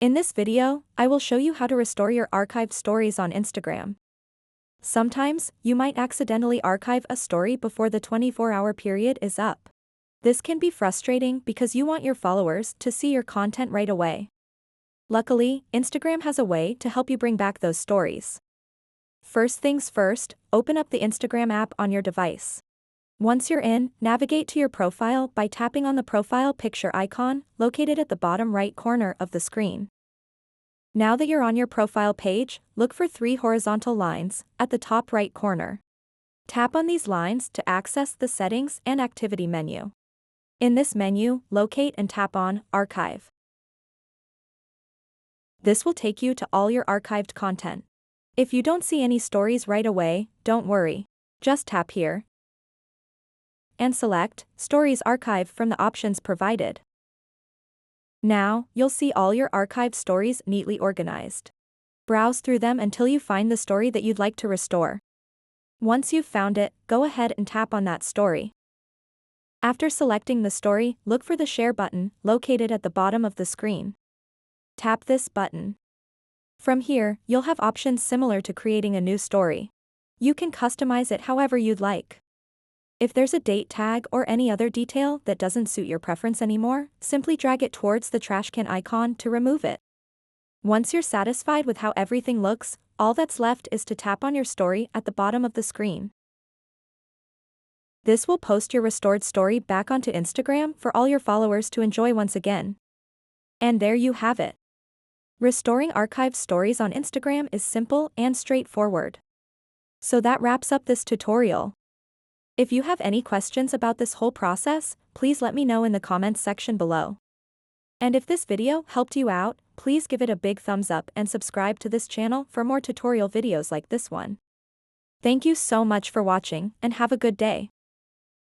In this video, I will show you how to restore your archived stories on Instagram. Sometimes, you might accidentally archive a story before the 24-hour period is up. This can be frustrating because you want your followers to see your content right away. Luckily, Instagram has a way to help you bring back those stories. First things first, open up the Instagram app on your device. Once you're in, navigate to your profile by tapping on the profile picture icon located at the bottom right corner of the screen. Now that you're on your profile page, look for 3 horizontal lines at the top right corner. Tap on these lines to access the Settings and Activity menu. In this menu, locate and tap on Archive. This will take you to all your archived content. If you don't see any stories right away, don't worry. Just tap here and select Stories Archive from the options provided. Now, you'll see all your archived stories neatly organized. Browse through them until you find the story that you'd like to restore. Once you've found it, go ahead and tap on that story. After selecting the story, look for the Share button located at the bottom of the screen. Tap this button. From here, you'll have options similar to creating a new story. You can customize it however you'd like. If there's a date tag or any other detail that doesn't suit your preference anymore, simply drag it towards the trash can icon to remove it. Once you're satisfied with how everything looks, all that's left is to tap on your story at the bottom of the screen. This will post your restored story back onto Instagram for all your followers to enjoy once again. And there you have it. Restoring archived stories on Instagram is simple and straightforward. So that wraps up this tutorial. If you have any questions about this whole process, please let me know in the comments section below. And if this video helped you out, please give it a big thumbs up and subscribe to this channel for more tutorial videos like this one. Thank you so much for watching and have a good day.